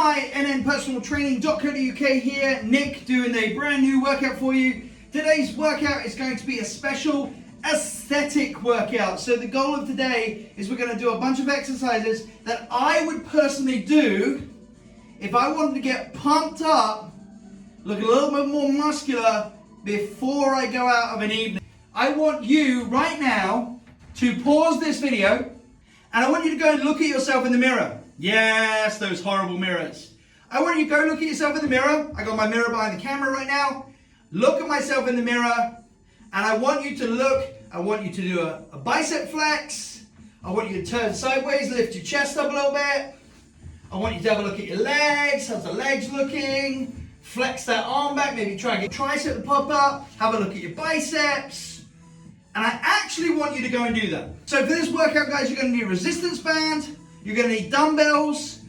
Hi, nnpersonaltraining.co.uk here. Nick doing a brand new workout for you. Today's workout is going to be a special aesthetic workout. So the goal of today is we're going to do a bunch of exercises that I would personally do if I wanted to get pumped up, look a little bit more muscular before I go out of an evening. I want you right now to pause this video and I want you to go and look at yourself in the mirror. Yes, those horrible mirrors. I want you to go look at yourself in the mirror. I got my mirror behind the camera right now. Look at myself in the mirror and I want you to look. I want you to do a bicep flex. I want you to turn sideways, lift your chest up a little bit. I want you to have a look at your legs. How's the legs looking? Flex that arm back. Maybe try and get your tricep to pop up. Have a look at your biceps. And I actually want you to go and do that. So for this workout, guys, you're going to need a resistance band. You're going to need dumbbells.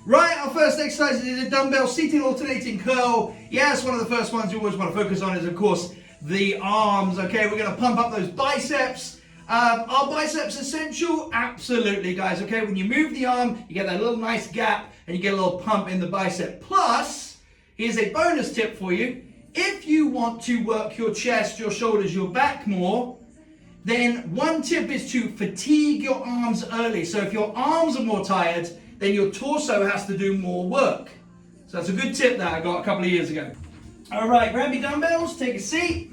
Right, our first exercise is a dumbbell seated alternating curl. Yes, one of the first ones you always want to focus on is, of course, the arms. Okay, we're going to pump up those biceps. Are biceps essential? Absolutely, guys. Okay, when you move the arm, you get that little nice gap and you get a little pump in the bicep. Plus, here's a bonus tip for you. If you want to work your chest, your shoulders, your back more, then one tip is to fatigue your arms early. So if your arms are more tired, then your torso has to do more work. So that's a good tip that I got a couple of years ago. All right, grab your dumbbells, take a seat.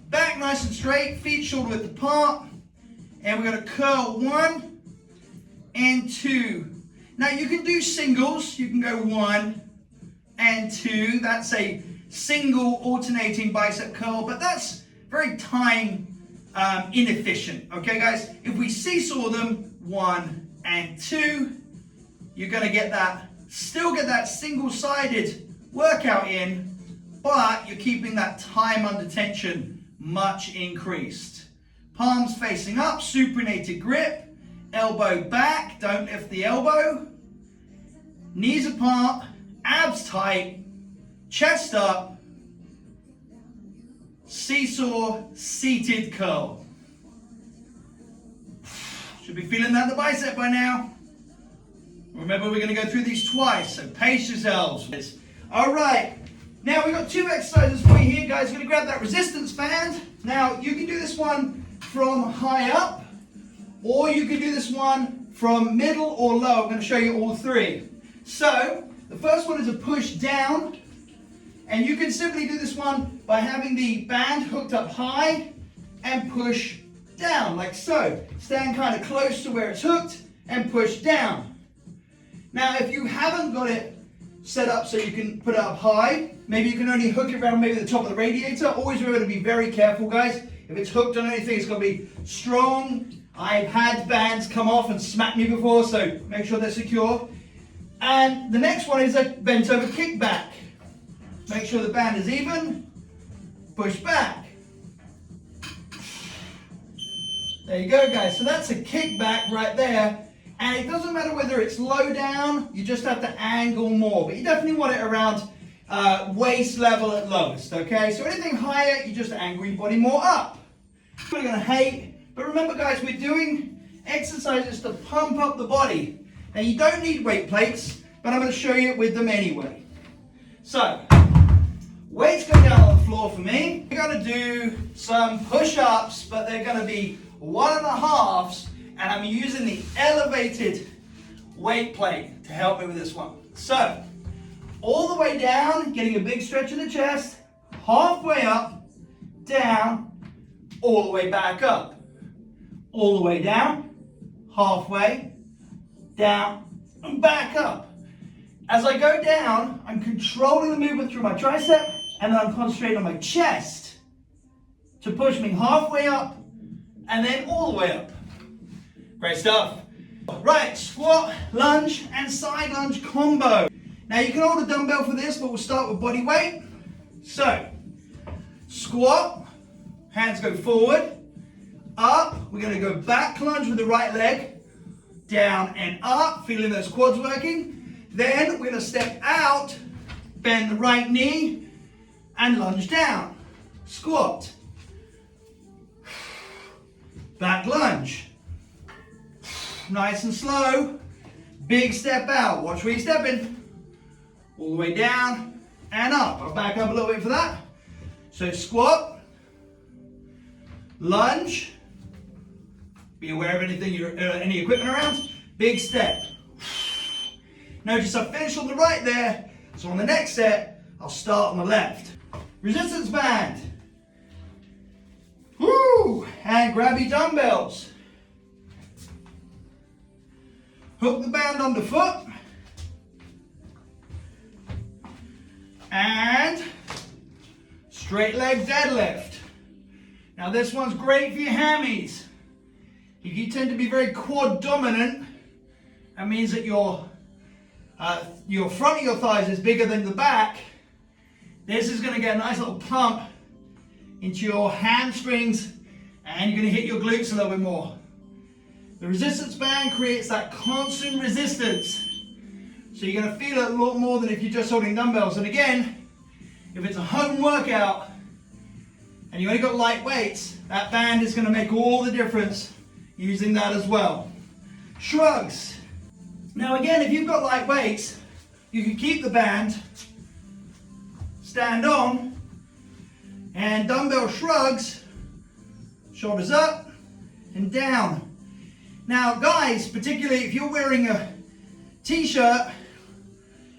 Back nice and straight, feet shoulder width apart. And we're going to curl 1 and 2. Now you can do singles. You can go 1 and 2. That's a single alternating bicep curl, but that's very time inefficient. Okay, guys? If we seesaw them 1 and 2, you're going to get that, still get that single-sided workout in, but you're keeping that time under tension much increased. Palms facing up, supinated grip, elbow back, don't lift the elbow, knees apart, abs tight, chest up, seesaw seated curl. Should be feeling that in the bicep by now. Remember, we're going to go through these twice, so pace yourselves. All right, now we've got 2 exercises for you here, guys. You're going to grab that resistance band. Now, you can do this one from high up, or you can do this one from middle or low. I'm going to show you all 3. So, the first one is a push down, and you can simply do this one by having the band hooked up high and push down, like so. Stand kind of close to where it's hooked and push down. Now, if you haven't got it set up so you can put it up high, maybe you can only hook it around maybe the top of the radiator. Always remember to be very careful, guys. If it's hooked on anything, it's going to be strong. I've had bands come off and smack me before, so make sure they're secure. And the next one is a bent over kickback. Make sure the band is even. Push back. There you go, guys. So that's a kickback right there. And it doesn't matter whether it's low down, you just have to angle more. But you definitely want it around waist level at lowest, okay? So anything higher, you just angle your body more up. We're going to hate. But remember, guys, we're doing exercises to pump up the body. Now, you don't need weight plates, but I'm going to show you with them anyway. So, weights go down on the floor for me. We're going to do some push-ups, but they're going to be 1.5s, and I'm using the elevated weight plate to help me with this one. So, all the way down, getting a big stretch in the chest, halfway up, down, all the way back up. All the way down, halfway, down, and back up. As I go down, I'm controlling the movement through my tricep, and then I'm concentrating on my chest to push me halfway up, and then all the way up. Great stuff. Right, squat, lunge, and side lunge combo. Now you can hold a dumbbell for this, but we'll start with body weight. So, squat, hands go forward, up, we're going to go back lunge with the right leg, down and up, feeling those quads working. Then we're going to step out, bend the right knee, and lunge down. Squat. Back lunge. Nice and slow. Big step out. Watch where you're stepping. All the way down and up. I'll back up a little bit for that. So squat, lunge. Be aware of any equipment around. Big step. Notice I finished on the right there. So on the next set, I'll start on the left. Resistance band. Woo! And grab your dumbbells. Hook the band underfoot. And straight leg deadlift. Now this one's great for your hammies. If you tend to be very quad dominant, that means that your front of your thighs is bigger than the back. This is going to get a nice little pump into your hamstrings, and you're going to hit your glutes a little bit more. The resistance band creates that constant resistance. So you're going to feel it a lot more than if you're just holding dumbbells. And again, if it's a home workout and you only got light weights, that band is going to make all the difference using that as well. Shrugs. Now again, if you've got light weights, you can keep the band, stand on, and dumbbell shrugs, shoulders up and down. Now guys, particularly if you're wearing a t-shirt,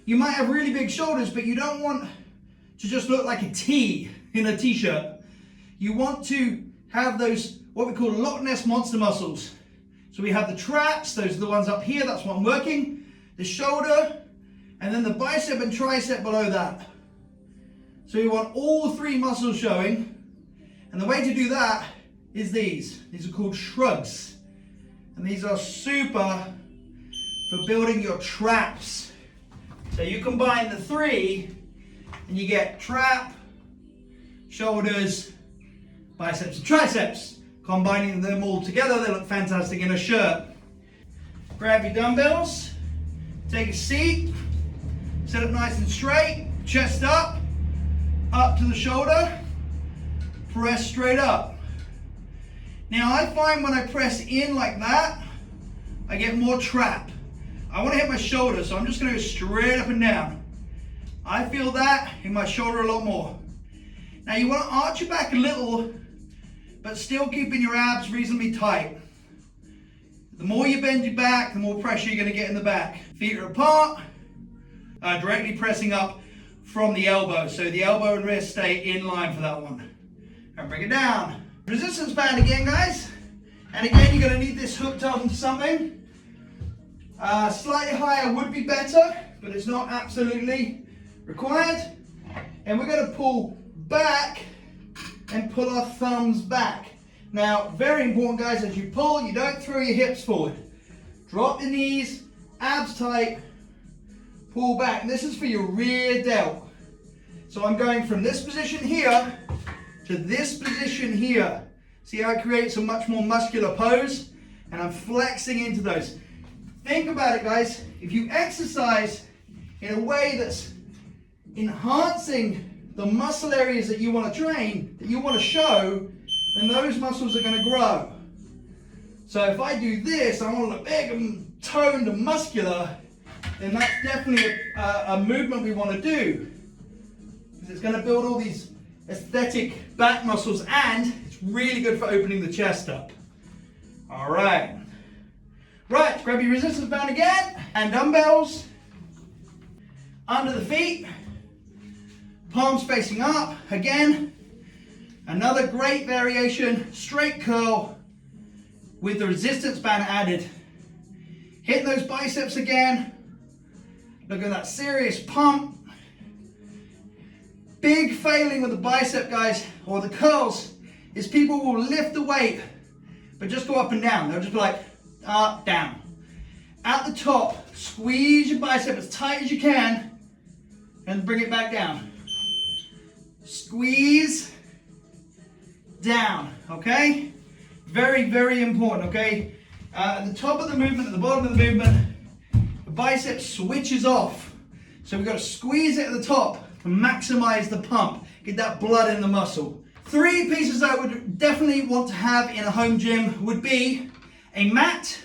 you might have really big shoulders, but you don't want to just look like a T in a t-shirt. You want to have those, what we call Loch Ness monster muscles. So we have the traps, those are the ones up here, that's what I'm working, the shoulder, and then the bicep and tricep below that. So you want all three muscles showing, and the way to do that is these. These are called shrugs, and these are super for building your traps. So you combine the three, and you get trap, shoulders, biceps and triceps. Combining them all together, they look fantastic in a shirt. Grab your dumbbells, take a seat, sit up nice and straight, chest up to the shoulder, press straight up. Now I find when I press in like that, I get more trap. I want to hit my shoulder, so I'm just going to go straight up and down. I feel that in my shoulder a lot more. Now you want to arch your back a little, but still keeping your abs reasonably tight. The more you bend your back, the more pressure you're going to get in the back. Feet are apart, directly pressing up from the elbow. So the elbow and wrist stay in line for that one. And bring it down. Resistance band again, guys. And again, you're going to need this hooked up into something. Slightly higher would be better, but it's not absolutely required. And we're going to pull back and pull our thumbs back. Now, very important, guys, as you pull, you don't throw your hips forward. Drop the knees, abs tight, pull back. And this is for your rear delt. So I'm going from this position here to this position here. See how it creates a much more muscular pose? And I'm flexing into those. Think about it, guys. If you exercise in a way that's enhancing the muscle areas that you want to train, that you want to show, then those muscles are going to grow. So if I do this, I want to look big and toned and muscular, then that's definitely a movement we want to do. Because it's going to build all these aesthetic back muscles, and it's really good for opening the chest up. All right. Right, grab your resistance band again, and dumbbells under the feet. Palms facing up, again, another great variation, straight curl with the resistance band added. Hit those biceps again, look at that serious pump. Big failing with the bicep, guys, or the curls, is people will lift the weight, but just go up and down. They'll just be like, up, down. At the top, squeeze your bicep as tight as you can, and bring it back down. Squeeze down, okay? Very, very important, okay? At the top of the movement, at the bottom of the movement, the bicep switches off. So we've got to squeeze it at the top to maximize the pump, get that blood in the muscle. 3 pieces I would definitely want to have in a home gym would be a mat,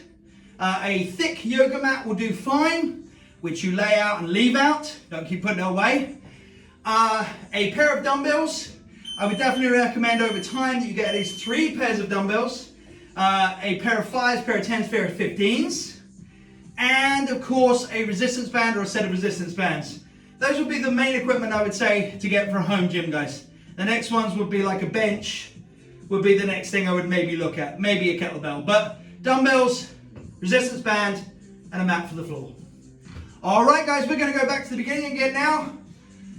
A thick yoga mat will do fine, which you lay out and leave out. Don't keep putting it away. A pair of dumbbells. I would definitely recommend over time that you get at least 3 pairs of dumbbells. A pair of 5s, pair of 10s, pair of 15s. And of course, a resistance band or a set of resistance bands. Those would be the main equipment I would say to get for a home gym, guys. The next ones would be like a bench, would be the next thing I would maybe look at. Maybe a kettlebell. But dumbbells, resistance band, and a mat for the floor. All right, guys, we're going to go back to the beginning again now.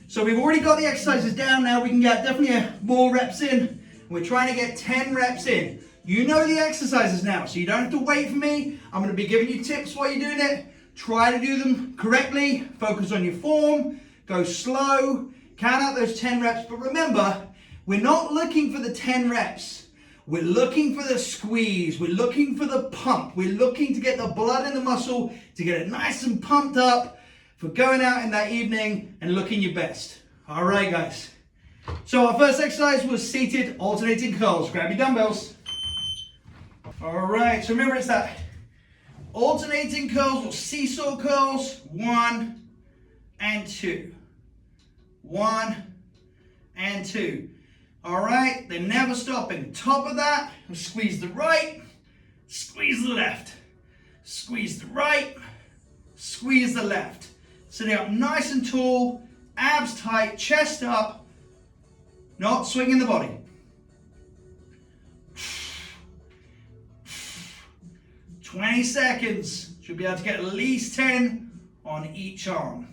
So we've already got the exercises down now. We can get definitely more reps in. We're trying to get 10 reps in. You know the exercises now, so you don't have to wait for me. I'm going to be giving you tips while you're doing it. Try to do them correctly. Focus on your form. Go slow. Count out those 10 reps. But remember, we're not looking for the 10 reps. We're looking for the squeeze. We're looking for the pump. We're looking to get the blood in the muscle, to get it nice and pumped up for going out in that evening and looking your best. All right, guys. So our first exercise was seated alternating curls. Grab your dumbbells. All right, so remember it's that alternating curls or seesaw curls. 1 and 2. 1 and 2. All right, they're never stopping. Top of that, squeeze the right, squeeze the left. Squeeze the right, squeeze the left. Sitting up nice and tall, abs tight, chest up, not swinging the body. 20 seconds. Should be able to get at least 10 on each arm.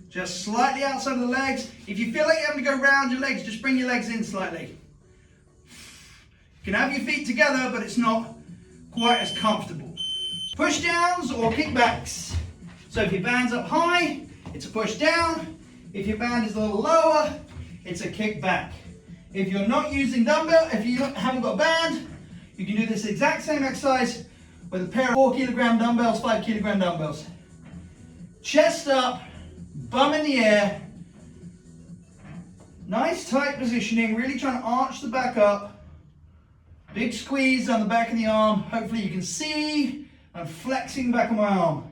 Just slightly outside of the legs. If you feel like you're having to go round your legs, just bring your legs in slightly. You can have your feet together, but it's not quite as comfortable. Push downs or kickbacks. So if your band's up high, it's a push down. If your band is a little lower, it's a kick back. If you're not using dumbbell, if you haven't got a band, you can do this exact same exercise with a pair of 4 kilogram dumbbells, 5 kilogram dumbbells. Chest up, bum in the air. Nice tight positioning, really trying to arch the back up. Big squeeze on the back of the arm. Hopefully you can see. I'm flexing back on my arm.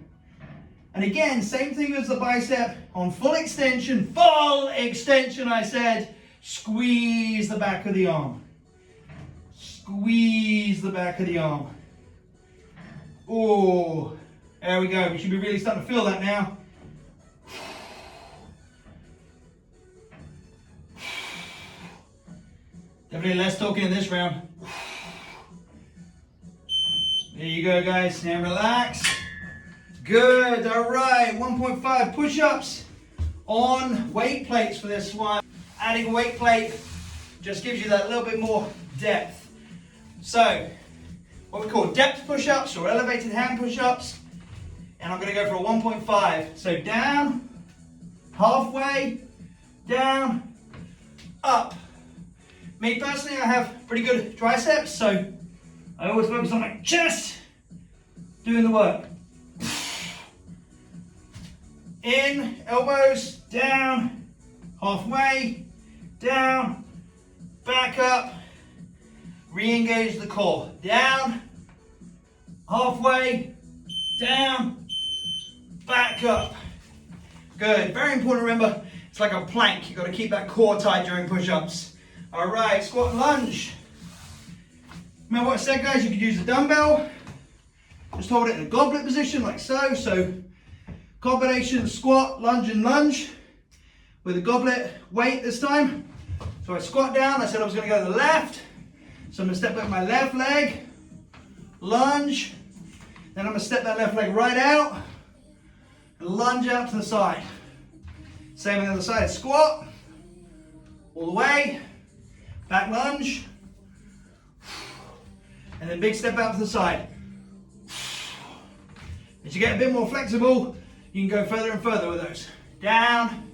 And again, same thing as the bicep, on full extension I said, squeeze the back of the arm. Squeeze the back of the arm. Oh, there we go. We should be really starting to feel that now. Definitely less talking in this round. There you go, guys. Now relax. Good. All right. 1.5 push-ups on weight plates for this one. Adding a weight plate just gives you that little bit more depth. So, what we call depth push-ups or elevated hand push-ups. And I'm going to go for a 1.5. So down, halfway, down, up. Me personally, I have pretty good triceps, so I always focus on my chest, doing the work. In, elbows, down, halfway, down, back up, re-engage the core. Down, halfway, down, back up. Good, very important, remember, it's like a plank. You've got to keep that core tight during push-ups. All right, squat and lunge. Remember what I said, guys, you could use a dumbbell. Just hold it in a goblet position like so. So combination squat, lunge and lunge with a goblet weight this time. So I squat down, I said I was going to go to the left. So I'm going to step back my left leg, lunge. Then I'm going to step that left leg right out and lunge out to the side. Same on the other side, squat, all the way, back lunge, and then big step out to the side. As you get a bit more flexible, you can go further and further with those. Down,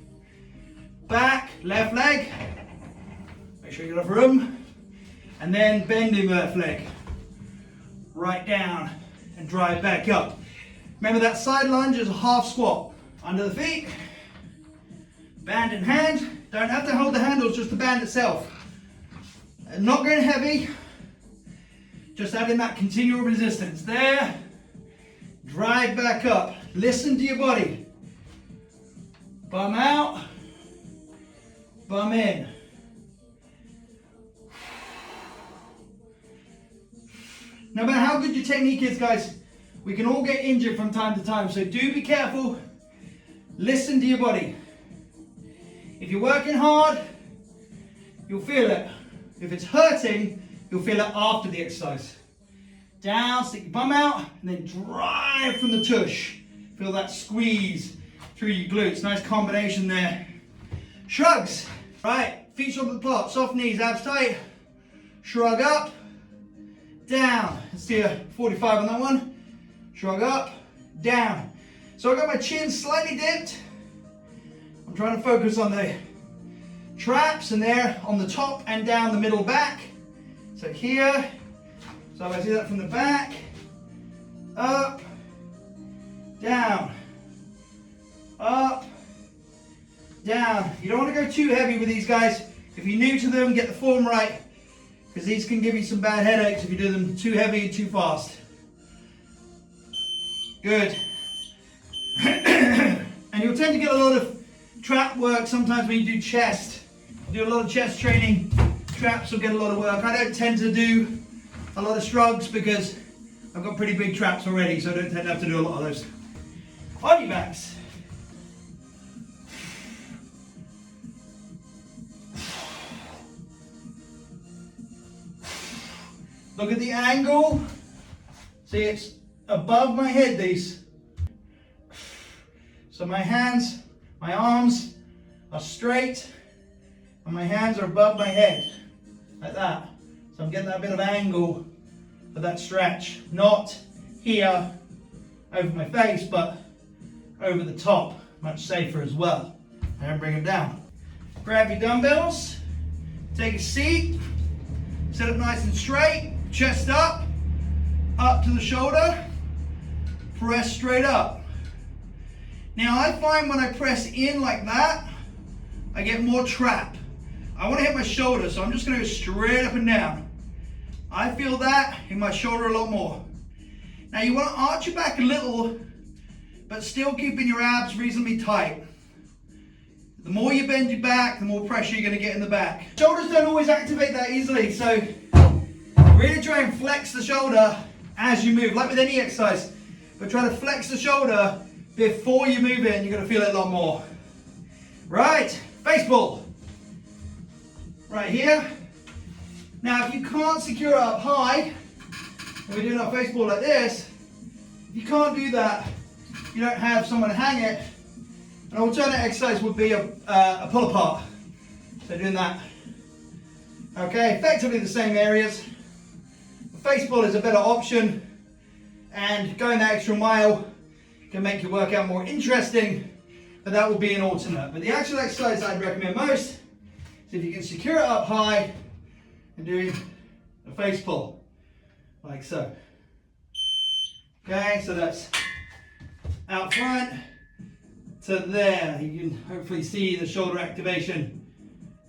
back, left leg, make sure you got enough room, and then bending left leg, right down, and drive back up. Remember that side lunge is a half squat. Under the feet, band in hand. Don't have to hold the handles, just the band itself. Not going heavy, Just adding that continual resistance. There. Drive back up. Listen to your body. Bum out. Bum in. No matter how good your technique is, guys, we can all get injured from time to time. So do be careful. Listen to your body. If you're working hard, you'll feel it. If it's hurting, you'll feel it after the exercise. Down, stick your bum out, and then drive from the tush. Feel that squeeze through your glutes. Nice combination there. Shrugs. Right, feet shoulder to the plot. Soft knees, abs tight. Shrug up, down. Let's do a 45 on that one. Shrug up, down. So I've got my chin slightly dipped. I'm trying to focus on the traps, and there on the top and down the middle back. So here, so I do that from the back, up, down, up, down. You don't want to go too heavy with these guys. If you're new to them, get the form right, because these can give you some bad headaches if you do them too heavy and too fast. Good. And you'll tend to get a lot of trap work sometimes when you do chest. You do a lot of chest training, traps will get a lot of work. I don't tend to do a lot of shrugs because I've got pretty big traps already, so I don't tend to have to do a lot of those. On your backs. Look at the angle. See, it's above my head, these. So my hands, my arms are straight, and my hands are above my head, like that. So I'm getting that bit of angle for that stretch. Not here over my face, but over the top. Much safer as well. And bring them down. Grab your dumbbells, take a seat, sit up nice and straight, chest up to the shoulder, press straight up. Now I find when I press in like that, I get more trap. I want to hit my shoulder, so I'm just going to go straight up and down. I feel that in my shoulder a lot more. Now you want to arch your back a little, but still keeping your abs reasonably tight. The more you bend your back, the more pressure you're going to get in the back. Shoulders don't always activate that easily, so really try and flex the shoulder as you move, like with any exercise. But try to flex the shoulder before you move in, you're going to feel it a lot more. Right, face pull. Right here. Now if you can't secure it up high, and we're doing our face pull like this, if you can't do that, you don't have someone to hang it, an alternate exercise would be a pull apart. So doing that. Okay, effectively the same areas. The face pull is a better option, and going that extra mile can make your workout more interesting, but that will be an alternate. But the actual exercise I'd recommend most is if you can secure it up high and doing a face pull, like so. Okay, so that's out front to there. You can hopefully see the shoulder activation.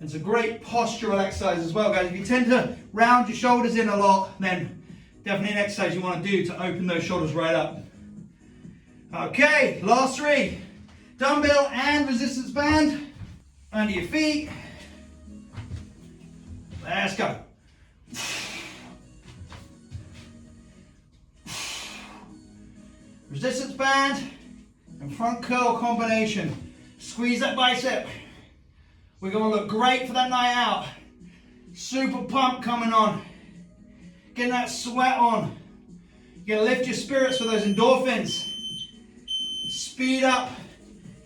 It's a great postural exercise as well, guys. If you tend to round your shoulders in a lot, then definitely an exercise you want to do to open those shoulders right up. Okay, last three. Dumbbell and resistance band under your feet. Let's go. Resistance band and front curl combination. Squeeze that bicep. We're going to look great for that night out. Super pump coming on. Getting that sweat on. You're going to lift your spirits for those endorphins. Speed up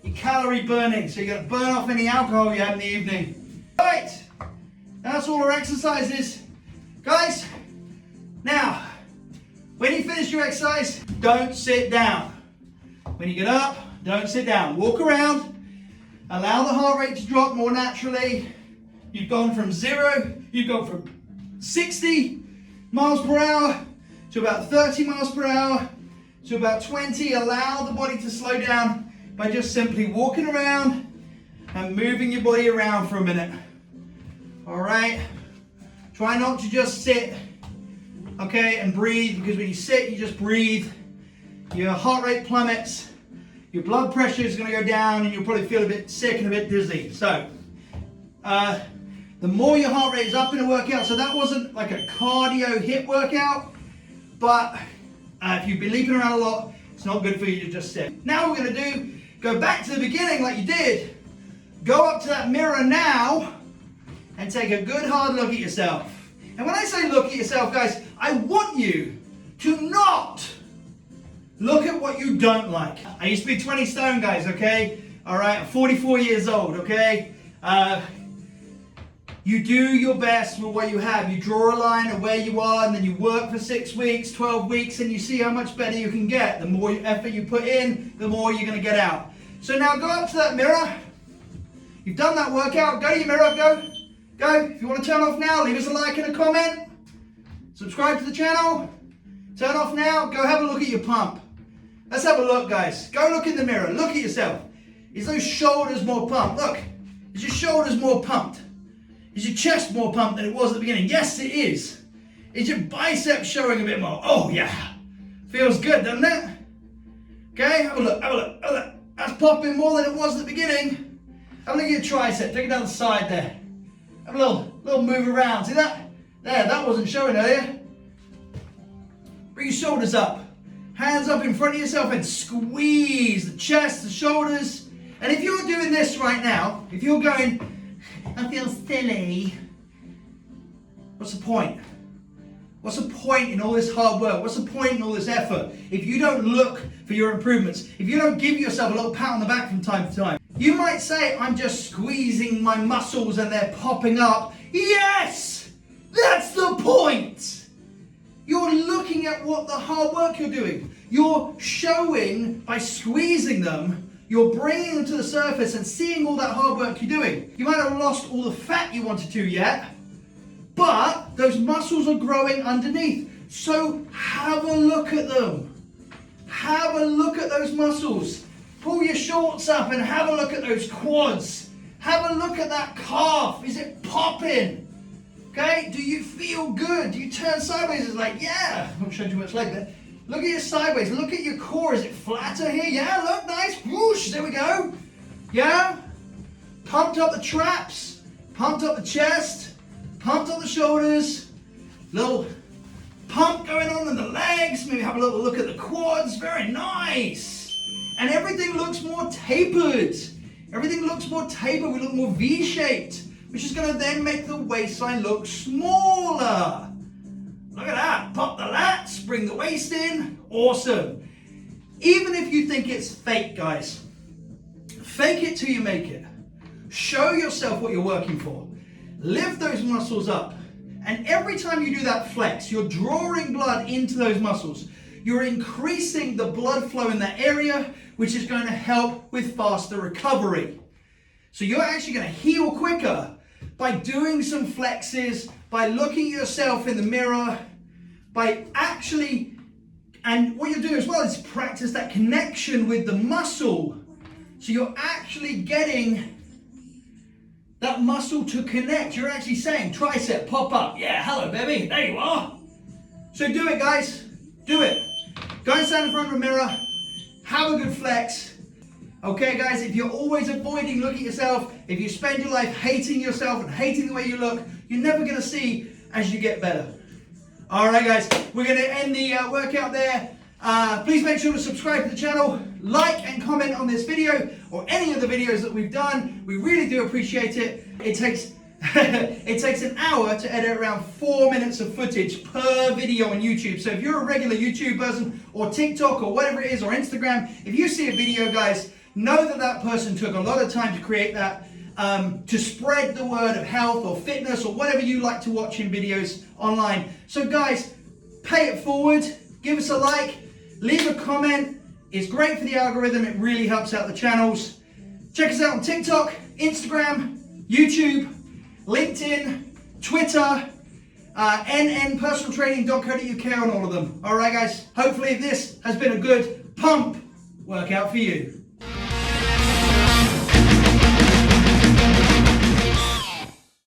your calorie burning, so you're going to burn off any alcohol you had in the evening. Right, that's all our exercises. Guys, now, when you finish your exercise, don't sit down. When you get up, don't sit down. Walk around, allow the heart rate to drop more naturally. You've gone from 0, you've gone from 60 miles per hour to about 30 miles per hour to about 20. Allow the body to slow down by just simply walking around and moving your body around for a minute. All right, try not to just sit okay, and breathe, because when you sit, you just breathe. Your heart rate plummets, your blood pressure is going to go down, and you'll probably feel a bit sick and a bit dizzy. So, the more your heart rate is up in a workout, so that wasn't like a cardio HIIT workout, but if you've been leaping around a lot, it's not good for you to just sit. Now what we're going to do, go back to the beginning like you did, go up to that mirror now, and take a good hard look at yourself. And when I say look at yourself, guys, I want you to not look at what you don't like. I used to be 20 stone, guys, okay? All right, I'm 44 years old, okay? You do your best with what you have. You draw a line of where you are, and then you work for 6 weeks, 12 weeks, and you see how much better you can get. The more effort you put in, the more you're going to get out. So now go up to that mirror. You've done that workout. Go to your mirror. Go. Go. If you want to turn off now, leave us a like and a comment. Subscribe to the channel. Turn off now. Go have a look at your pump. Let's have a look, guys. Go look in the mirror. Look at yourself. Is those shoulders more pumped? Look. Is your shoulders more pumped? Is your chest more pumped than it was at the beginning? Yes, it is. Is your biceps showing a bit more? Oh, yeah. Feels good, doesn't it? Okay, have a look, have a look, have a look. That's popping more than it was at the beginning. Have a look at your tricep. Take it down the side there. Have a little move around. See that? There, that wasn't showing earlier. Bring your shoulders up. Hands up in front of yourself and squeeze the chest, the shoulders. And if you're doing this right now, if you're going, I feel silly, what's the point? What's the point in all this hard work? What's the point in all this effort if you don't look for your improvements? If you don't give yourself a little pat on the back from time to time? You might say, I'm just squeezing my muscles and they're popping up. Yes! That's the point! You're looking at what the hard work you're doing. You're showing, by squeezing them, you're bringing them to the surface and seeing all that hard work you're doing. You might have lost all the fat you wanted to yet, but those muscles are growing underneath. So have a look at them. Have a look at those muscles. Pull your shorts up and have a look at those quads. Have a look at that calf. Is it popping? Okay, do you feel good? Do you turn sideways? It's like, yeah. I'm not showing too much leg there. Look at your sideways. Look at your core. Is it flatter here? Yeah, look, nice. Whoosh, there we go. Yeah? Pumped up the traps. Pumped up the chest. Pumped up the shoulders. Little pump going on in the legs. Maybe have a little look at the quads. Very nice. And everything looks more tapered. Everything looks more tapered. We look more V-shaped, which is going to then make the waistline look smaller. Look at that. Pop the lats, bring the waist in. Awesome. Even if you think it's fake, guys, fake it till you make it. Show yourself what you're working for. Lift those muscles up. And every time you do that flex, you're drawing blood into those muscles. You're increasing the blood flow in that area, which is going to help with faster recovery. So you're actually going to heal quicker by doing some flexes, by looking at yourself in the mirror, by actually, and what you're doing as well is practice that connection with the muscle. So you're actually getting that muscle to connect. You're actually saying, tricep, pop up. Yeah, hello, baby. There you are. So do it, guys. Do it. Go and stand in front of a mirror. Have a good flex. Okay, guys, if you're always avoiding looking at yourself, if you spend your life hating yourself and hating the way you look, you're never going to see as you get better. All right, guys, we're going to end the workout there. Please make sure to subscribe to the channel, like and comment on this video or any of the videos that we've done. We really do appreciate it. It takes it takes an hour to edit around 4 minutes of footage per video on YouTube. So if you're a regular YouTube person or TikTok or whatever it is, or Instagram, if you see a video, guys, know that that person took a lot of time to create that, to spread the word of health or fitness or whatever you like to watch in videos online. So guys, pay it forward, give us a like, leave a comment. It's great for the algorithm. It really helps out the channels. Check us out on TikTok, Instagram, YouTube, LinkedIn, Twitter, nnpersonaltraining.co.uk on all of them. All right, guys. Hopefully this has been a good pump workout for you.